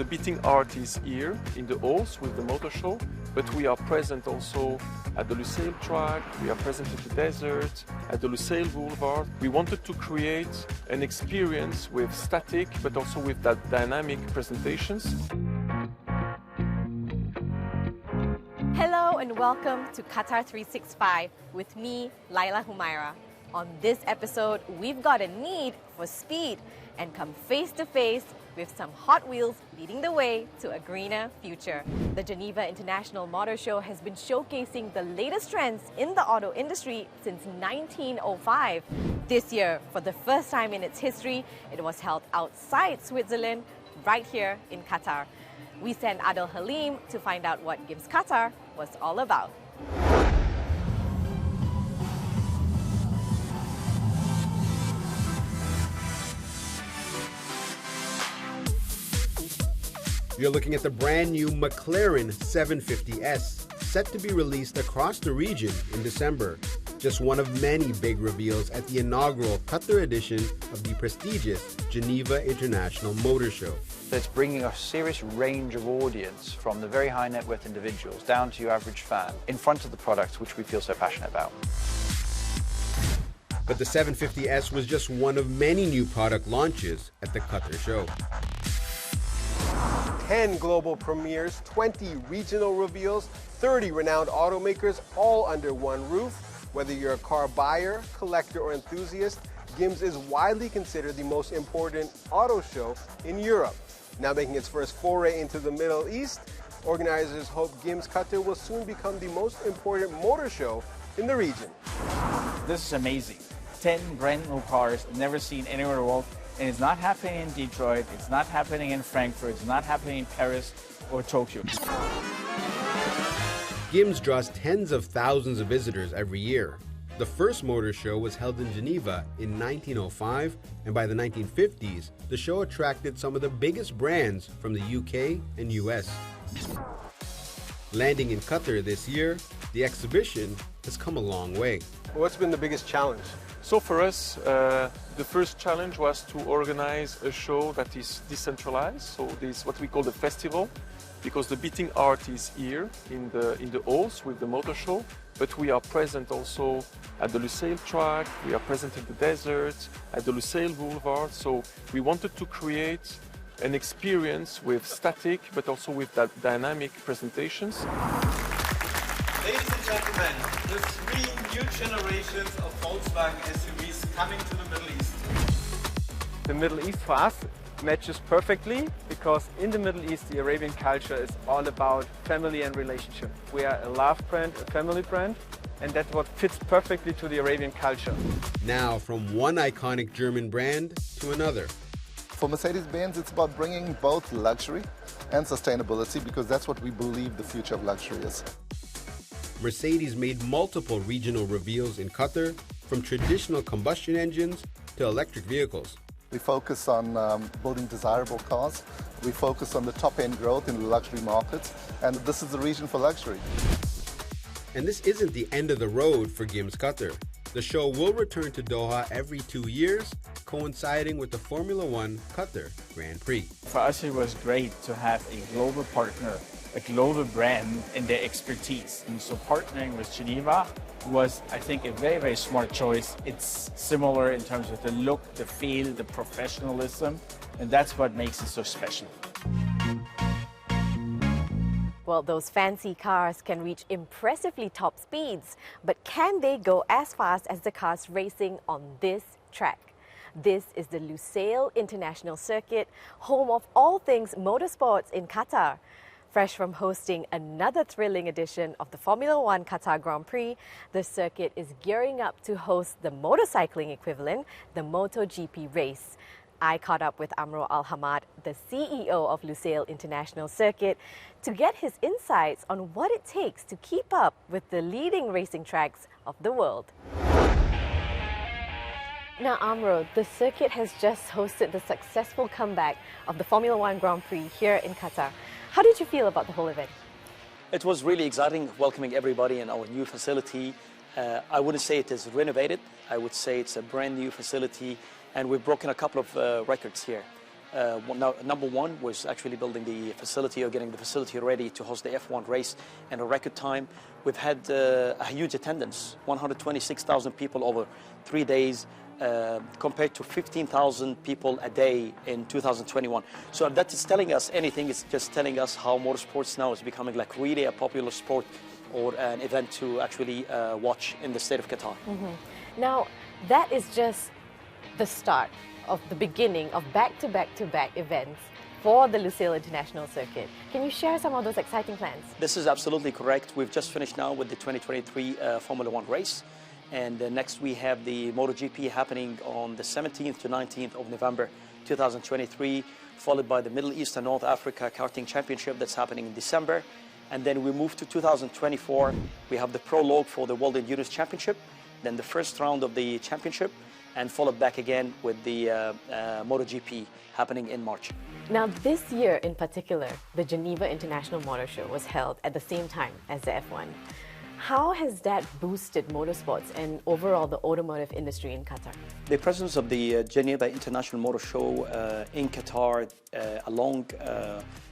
the beating heart is here in the halls with the motor show, but we are present also at the Lusail track, we are present in the desert, at the Lusail Boulevard. We wanted to create an experience with static, but also with that dynamic presentations. Hello and welcome to Qatar 365 with me, Laila Humaira. On this episode, we've got a need for speed and come face to face with some Hot Wheels leading the way to a greener future. The Geneva International Motor Show has been showcasing the latest trends in the auto industry since 1905. This year, for the first time in its history, it was held outside Switzerland, right here in Qatar. We sent Adel Halim to find out what Gims Qatar was all about. You're looking at the brand new McLaren 750S, set to be released across the region in December. Just one of many big reveals at the inaugural Qatar edition of the prestigious Geneva International Motor Show. It's bringing a serious range of audience from the very high net worth individuals down to your average fan in front of the products which we feel so passionate about. But the 750S was just one of many new product launches at the Qatar show. 10 global premieres, 20 regional reveals, 30 renowned automakers, all under one roof. Whether you're a car buyer, collector, or enthusiast, Gims is widely considered the most important auto show in Europe. Now making its first foray into the Middle East, organizers hope Gims Qatar will soon become the most important motor show in the region. This is amazing. 10 brand new cars never seen anywhere in the world. And it's not happening in Detroit, it's not happening in Frankfurt, it's not happening in Paris or Tokyo. Gims draws tens of thousands of visitors every year. The first motor show was held in Geneva in 1905, and by the 1950s, the show attracted some of the biggest brands from the UK and US. Landing in Qatar this year, the exhibition has come a long way. What's been the biggest challenge? So for us, the first challenge was to organize a show that is decentralized. So this is what we call the festival, because the beating heart is here in the halls with the motor show, but we are present also at the Lusail track, we are present in the desert, at the Lusail Boulevard. So we wanted to create an experience with static, but also with that dynamic presentations. Ladies and gentlemen, the three new generations of Volkswagen SUVs coming to the Middle East. The Middle East for us matches perfectly because in the Middle East the Arabian culture is all about family and relationship. We are a love brand, a family brand, and that's what fits perfectly to the Arabian culture. Now from one iconic German brand to another. For Mercedes-Benz, it's about bringing both luxury and sustainability because that's what we believe the future of luxury is. Mercedes made multiple regional reveals in Qatar, from traditional combustion engines to electric vehicles. We focus on building desirable cars. We focus on the top-end growth in the luxury markets, and this is the region for luxury. And this isn't the end of the road for Gims Qatar. The show will return to Doha every 2 years, coinciding with the Formula One Qatar Grand Prix. For us, it was great to have a global partner, a global brand and their expertise. And so partnering with Geneva was, I think, a very, very smart choice. It's similar in terms of the look, the feel, the professionalism, and that's what makes it so special. Well, those fancy cars can reach impressively top speeds, but can they go as fast as the cars racing on this track? This is the Lusail International Circuit, home of all things motorsports in Qatar. Fresh from hosting another thrilling edition of the Formula One Qatar Grand Prix, the circuit is gearing up to host the motorcycling equivalent, the MotoGP race. I caught up with Amro Al-Hamad, the CEO of Lusail International Circuit, to get his insights on what it takes to keep up with the leading racing tracks of the world. Now, Amro, the circuit has just hosted the successful comeback of the Formula One Grand Prix here in Qatar. How did you feel about the whole event? It was really exciting, welcoming everybody in our new facility. I wouldn't say it is renovated. I would say it's a brand new facility, and we've broken a couple of records here. Number one was actually building the facility or getting the facility ready to host the F1 race in a record time. We've had a huge attendance, 126,000 people over 3 days, compared to 15,000 people a day in 2021. So if that is telling us anything, it's just telling us how motorsports now is becoming like really a popular sport or an event to actually watch in the state of Qatar. Now, that is just the start of the beginning of back-to-back-to-back events for the Lusail International Circuit. Can you share some of those exciting plans? This is absolutely correct. We've just finished now with the 2023 Formula One race. And next we have the MotoGP happening on the 17th to 19th of November 2023, followed by the Middle East and North Africa Karting Championship that's happening in December. And then we move to 2024. We have the prologue for the World Endurance Championship, then the first round of the championship, and followed back again with the MotoGP happening in March. Now, this year in particular, the Geneva International Motor Show was held at the same time as the F1. How has that boosted motorsports and overall the automotive industry in Qatar? The presence of the Geneva International Motor Show in Qatar, along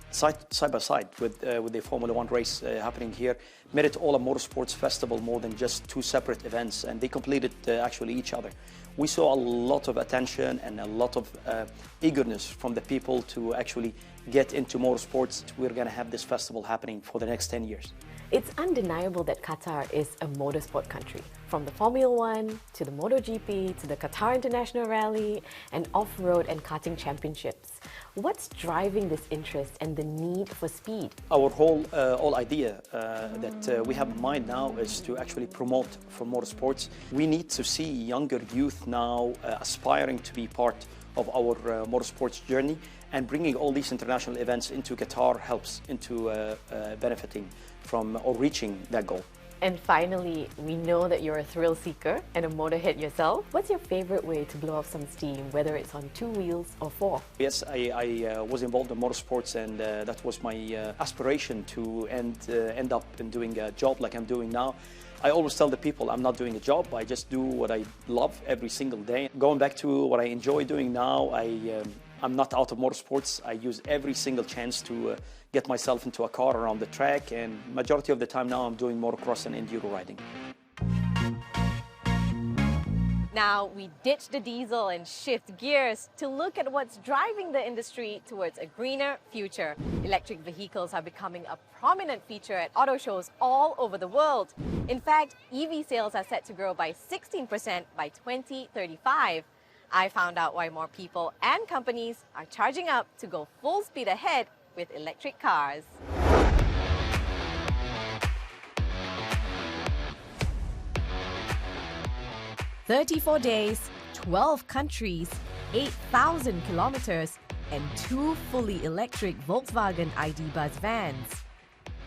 side by side with the Formula One race happening here, made it all a motorsports festival more than just two separate events, and they completed actually each other. We saw a lot of attention and a lot of eagerness from the people to actually get into motorsports. We're going to have this festival happening for the next 10 years. It's undeniable that Qatar is a motorsport country. From the Formula One to the MotoGP to the Qatar International Rally and off-road and karting championships. What's driving this interest and the need for speed? Our whole idea that we have in mind now is to actually promote for motorsports. We need to see younger youth now aspiring to be part of our motorsports journey, and bringing all these international events into Qatar helps into benefiting from or reaching that goal. And finally, we know that you're a thrill seeker and a motorhead yourself. What's your favorite way to blow off some steam, whether it's on 2 wheels or 4? Yes, I was involved in motorsports, and that was my aspiration to end up in doing a job like I'm doing now. I always tell the people I'm not doing a job, I just do what I love every single day. Going back to what I enjoy doing now, I'm not out of motorsports. I use every single chance to get myself into a car around the track, and majority of the time now I'm doing motocross and enduro riding. Now we ditch the diesel and shift gears to look at what's driving the industry towards a greener future. Electric vehicles are becoming a prominent feature at auto shows all over the world. In fact, EV sales are set to grow by 16% by 2035. I found out why more people and companies are charging up to go full speed ahead with electric cars. "34 days, 12 countries, 8,000 kilometers, and 2 fully electric Volkswagen ID. Buzz vans."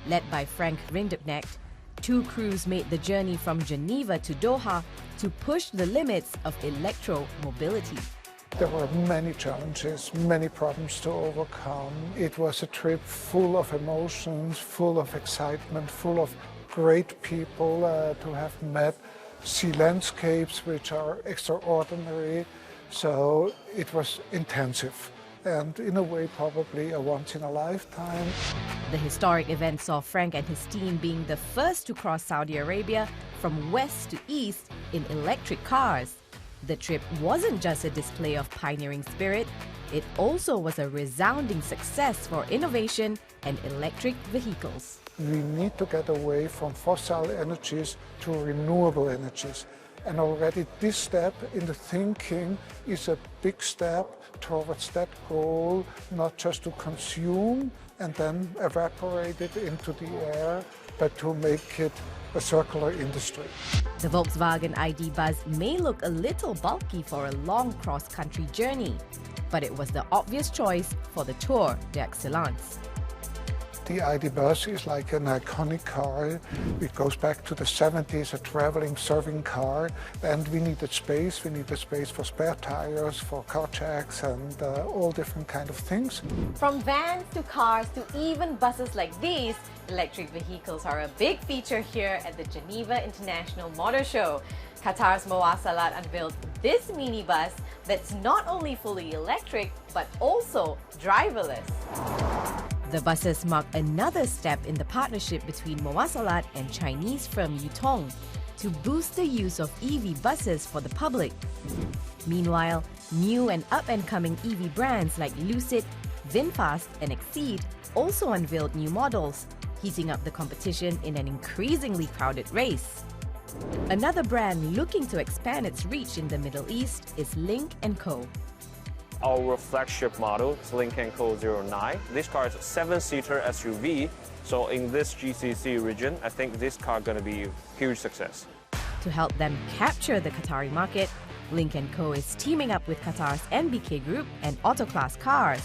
Led by Frank Rindepknecht, 2 crews made the journey from Geneva to Doha to push the limits of electro-mobility. There were many challenges, many problems to overcome. It was a trip full of emotions, full of excitement, full of great people to have met, see landscapes which are extraordinary. So it was intensive and in a way probably a once in a lifetime. The historic event saw Frank and his team being the first to cross Saudi Arabia from west to east in electric cars. The trip wasn't just a display of pioneering spirit, it also was a resounding success for innovation and electric vehicles. We need to get away from fossil energies to renewable energies. And already this step in the thinking is a big step towards that goal, not just to consume and then evaporate it into the air, but to make it a circular industry. The Volkswagen ID. Buzz may look a little bulky for a long cross-country journey, but it was the obvious choice for the Tour d'Excellence. The ID. Buzz is like an iconic car. It goes back to the 70s, a traveling serving car, and we needed space. We needed space for spare tires, for car checks, and all different kind of things. From vans to cars to even buses like these, electric vehicles are a big feature here at the Geneva International Motor Show. Qatar's Mowasalat unveiled this minibus that's not only fully electric, but also driverless. The buses mark another step in the partnership between Mawasalat and Chinese firm Yutong to boost the use of EV buses for the public. Meanwhile, new and up-and-coming EV brands like Lucid, VinFast and Exceed also unveiled new models, heating up the competition in an increasingly crowded race. Another brand looking to expand its reach in the Middle East is Lynk & Co. Our flagship model is Lynk & Co. 09. This car is a 7-seater SUV, so in this GCC region, I think this car is going to be a huge success. To help them capture the Qatari market, Lynk & Co. is teaming up with Qatar's NBK Group and Autoclass Cars.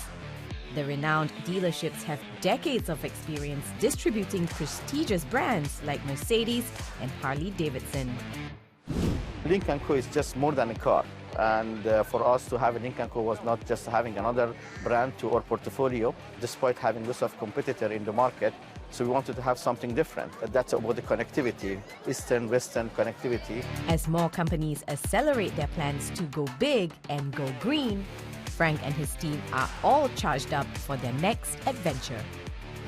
The renowned dealerships have decades of experience distributing prestigious brands like Mercedes and Harley-Davidson. Lynk & Co. is just more than a car. And for us to have a Lynk & Co. was not just having another brand to our portfolio, despite having lots of competitor in the market. So we wanted to have something different. That's about the connectivity, Eastern-Western connectivity. As more companies accelerate their plans to go big and go green, Frank and his team are all charged up for their next adventure.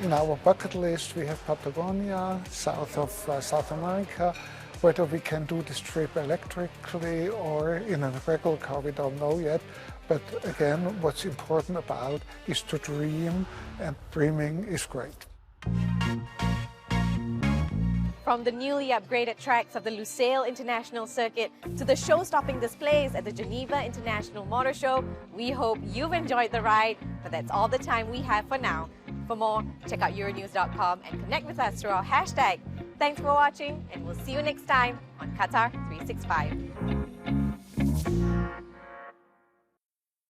In our bucket list, we have Patagonia, south of South America. Whether we can do this trip electrically or in a regular car, we don't know yet. But again, what's important about is to dream, and dreaming is great. From the newly upgraded tracks of the Lusail International Circuit to the show-stopping displays at the Geneva International Motor Show, we hope you've enjoyed the ride, but that's all the time we have for now. For more, check out Euronews.com and connect with us through our hashtag. Thanks for watching, and we'll see you next time on Qatar 365.